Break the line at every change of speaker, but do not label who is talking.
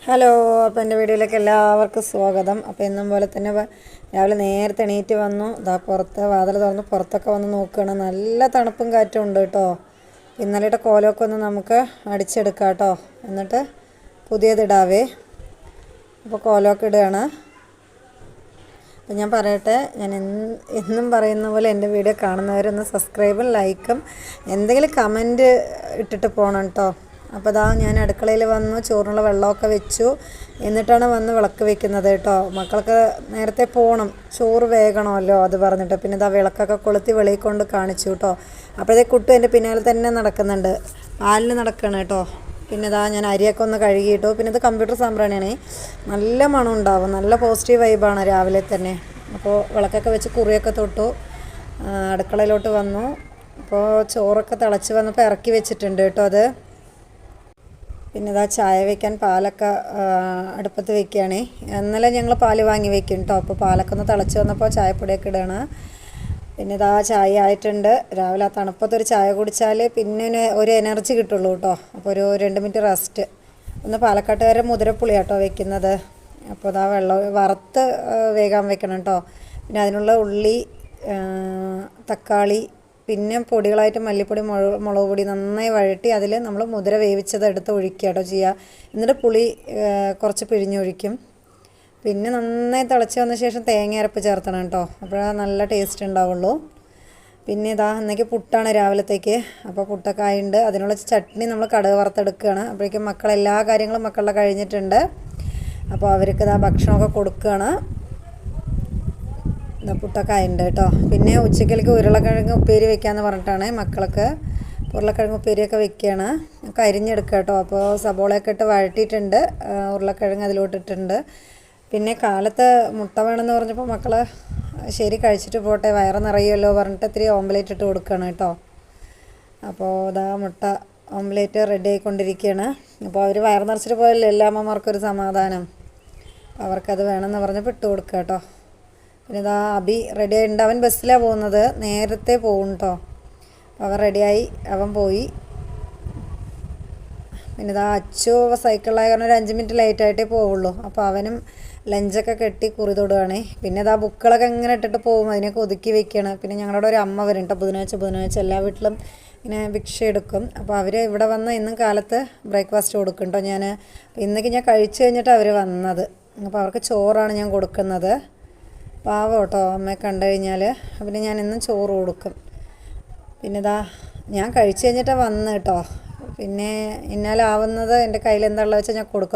Hello, അപ്പോൾ എൻ്റെ വീഡിയോയിലേക്ക് എല്ലാവർക്കും സ്വാഗതം. അപ്പോൾ എന്നും പോലെ തന്നെ രാവിലെ നേരത്തെ എണീറ്റ് വന്നു. പുറത്ത് വാതിൽ തുറന്ന് പുറത്തൊക്കെ വന്ന് നോക്കുകയാണ്. നല്ല തണുപ്പും കാറ്റും ഉണ്ട് കേട്ടോ. ഇന്നലെയുടെ കോലമൊക്കെ ഒന്ന് നമുക്ക് അടിച്ചെടുക്കാം കേട്ടോ. എന്നിട്ട് പുതിയതിടാവേ. അപ്പോൾ കോലമൊക്കെ ഇടുകയാണ്. അപ്പോൾ ഞാൻ പറയട്ടെ, ഞാൻ എന്നും പറയുന്ന പോലെ എൻ്റെ വീഡിയോ കാണുന്നവരൊന്ന് സബ്സ്ക്രൈബും ലൈക്കും എന്തെങ്കിലും കമൻറ്റ് ഇട്ടിട്ട് പോകണം കേട്ടോ. അപ്പോൾ ഞാൻ അടുക്കളയിൽ വന്നു, ചോറിനുള്ള വെള്ളമൊക്കെ വെച്ചു. എന്നിട്ടാണ് വന്ന് വിളക്ക് വെക്കുന്നത് കേട്ടോ. മക്കൾക്ക് നേരത്തെ പോകണം, ചോറ് വേകണമല്ലോ അത് പറഞ്ഞിട്ട്. പിന്നെ വിളക്കൊക്കെ കൊളുത്തി വെളിയിൽ കൊണ്ട് കാണിച്ചു കേട്ടോ. അപ്പോഴത്തെ കുട്ടു എൻ്റെ പിന്നാലെ തന്നെ നടക്കുന്നുണ്ട്, പാലിന് നടക്കണം കേട്ടോ. പിന്നെ ഞാൻ അരിയൊക്കെ ഒന്ന് കഴുകിയിട്ടു. പിന്നെ ഇത് കമ്പ്യൂട്ടർ സാമ്പ്രാണിയാണ്, നല്ല മണം ഉണ്ടാവും, നല്ല പോസിറ്റീവ് വൈബാണ് രാവിലെ തന്നെ. അപ്പോൾ വിളക്കൊക്കെ വെച്ച് കുറിയൊക്കെ തൊട്ടു, അടുക്കളയിലോട്ട് വന്നു. അപ്പോൾ ചോറൊക്കെ തിളച്ച് വന്നപ്പോൾ ഇറക്കി വെച്ചിട്ടുണ്ട് കേട്ടോ. അത് പിന്നെ ചായ വയ്ക്കാൻ പാലൊക്കെ അടുപ്പത്ത് വയ്ക്കുകയാണേ. ഇന്നലെ ഞങ്ങൾ പാൽ വാങ്ങി വയ്ക്കും കേട്ടോ. അപ്പോൾ പാലൊക്കെ ഒന്ന് തിളച്ച് വന്നപ്പോൾ ചായപ്പൊടിയൊക്കെ ഇടുകയാണ്. പിന്നെ ചായ ആയിട്ടുണ്ട്. രാവിലെ ആ തണുപ്പത്തൊരു ചായ കുടിച്ചാൽ പിന്നെ ഒരു എനർജി കിട്ടുള്ളൂ കേട്ടോ. അപ്പോൾ ഒരു 2 മിനിറ്റ് റെസ്റ്റ്. ഒന്ന് പാലക്കാട്ടുകാരെ മുതിരപ്പുളി കേട്ടോ വെക്കുന്നത്. അപ്പോൾ വെള്ളം വറുത്ത് വേഗം വെക്കണം കേട്ടോ. പിന്നെ അതിനുള്ള ഉള്ളി, തക്കാളി, പിന്നെ പൊടികളായിട്ട് മല്ലിപ്പൊടി, മുളക് പൊടി നന്നായി വഴറ്റി അതിൽ നമ്മൾ മുതിര വേവിച്ചത് എടുത്ത് ഒഴിക്കുക കേട്ടോ ചെയ്യുക. എന്നിട്ട് പുളി കുറച്ച് പിഴിഞ്ഞൊഴിക്കും. പിന്നെ നന്നായി തിളച്ച് വന്ന ശേഷം തേങ്ങ അരപ്പ് ചേർത്തണം കേട്ടോ. അപ്പോഴാണ് നല്ല ടേസ്റ്റ് ഉണ്ടാവുള്ളൂ. പിന്നെ ഇന്നേക്ക് പുട്ടാണ് രാവിലത്തേക്ക്. അപ്പോൾ പുട്ടൊക്കെ ആയിട്ടുണ്ട്. അതിനുള്ള ചട്നി നമ്മൾ കടുക് വറുത്തെടുക്കുകയാണ്. അപ്പോഴേക്കും എല്ലാ കാര്യങ്ങളും മക്കളുടെ കഴിഞ്ഞിട്ടുണ്ട്. അപ്പോൾ അവർക്ക് ഭക്ഷണമൊക്കെ കൊടുക്കുകയാണ്. പുട്ടൊക്കെ ആയിട്ടുണ്ട് കേട്ടോ. പിന്നെ ഉച്ചക്കലേക്ക് ഉരുളക്കിഴങ്ങ് ഉപ്പേരി വെക്കാമെന്ന് പറഞ്ഞിട്ടാണ് മക്കൾക്ക്. ഉരുളക്കിഴങ്ങ് ഉപ്പേരിയൊക്കെ വെക്കുകയാണ്. ഒക്കെ അരിഞ്ഞെടുക്കുക കേട്ടോ. അപ്പോൾ സബോളയൊക്കെ ഇട്ട് വഴറ്റിയിട്ടുണ്ട്, ഉരുളക്കിഴങ്ങ് അതിലോട്ടിട്ടുണ്ട്. പിന്നെ കാലത്ത് മുട്ട വേണമെന്ന് പറഞ്ഞപ്പോൾ മക്കൾ ശരി കഴിച്ചിട്ട് പോട്ടെ, വയറ് നിറയുമല്ലോ പറഞ്ഞിട്ട് ഇത്തിരി ഓംലേറ്റ് ഇട്ട് കൊടുക്കുകയാണ് കേട്ടോ. അപ്പോൾ മുട്ട ഓംലേറ്റ് റെഡി ആയിക്കൊണ്ടിരിക്കുകയാണ്. അപ്പോൾ അവർ വയറ് നിറച്ചിട്ട് പോയല്ലോ, എല്ലാ അമ്മമാർക്കൊരു സമാധാനം. അവർക്കത് വേണമെന്ന് പറഞ്ഞപ്പോൾ ഇട്ട് കൊടുക്കുക കേട്ടോ. പിന്നെ അബി റെഡി ആയിട്ടുണ്ട്. അവൻ ബസ്സിലാണ് പോകുന്നത്, നേരത്തെ പോകും കേട്ടോ. അവൻ റെഡിയായി, അവൻ പോയി. പിന്നെ അച്ചു സൈക്കിളിലായ കാരണം ഒരു 5 മിനിറ്റ് ലേറ്റായിട്ടേ പോവുള്ളൂ. അപ്പോൾ അവനും ലഞ്ചൊക്കെ കെട്ടി കുറി തൊടുകയാണേ. പിന്നെ ബുക്കുകളൊക്കെ ഇങ്ങനെ ഇട്ടിട്ട് പോകും, അതിനൊക്കെ ഒതുക്കി വെക്കുകയാണ്. പിന്നെ ഞങ്ങളുടെ ഒരു അമ്മ വരും കേട്ടോ, ബുധനാഴ്ച എല്ലാ വീട്ടിലും ഇങ്ങനെ ഭിക്ഷ എടുക്കും. അപ്പോൾ അവർ ഇവിടെ വന്ന് ഇന്നും കാലത്ത് ബ്രേക്ക്ഫാസ്റ്റ് കൊടുക്കും കേട്ടോ. ഇന്നേക്ക് ഞാൻ കഴിച്ചു കഴിഞ്ഞിട്ട് അവർ വന്നത്. അപ്പോൾ അവർക്ക് ചോറാണ് ഞാൻ കൊടുക്കുന്നത്. പാവം കേട്ടോ, അമ്മയെ കണ്ടു കഴിഞ്ഞാൽ. പിന്നെ ഞാൻ ഇന്നും ചോറ് കൊടുക്കും. പിന്നെ ഞാൻ കഴിച്ചു കഴിഞ്ഞിട്ടാണ് വന്ന് കേട്ടോ. പിന്നെ ഇന്നാലാവുന്നത് എൻ്റെ കയ്യിൽ എന്താണെന്ന് വെച്ചാൽ ഞാൻ കൊടുക്കും.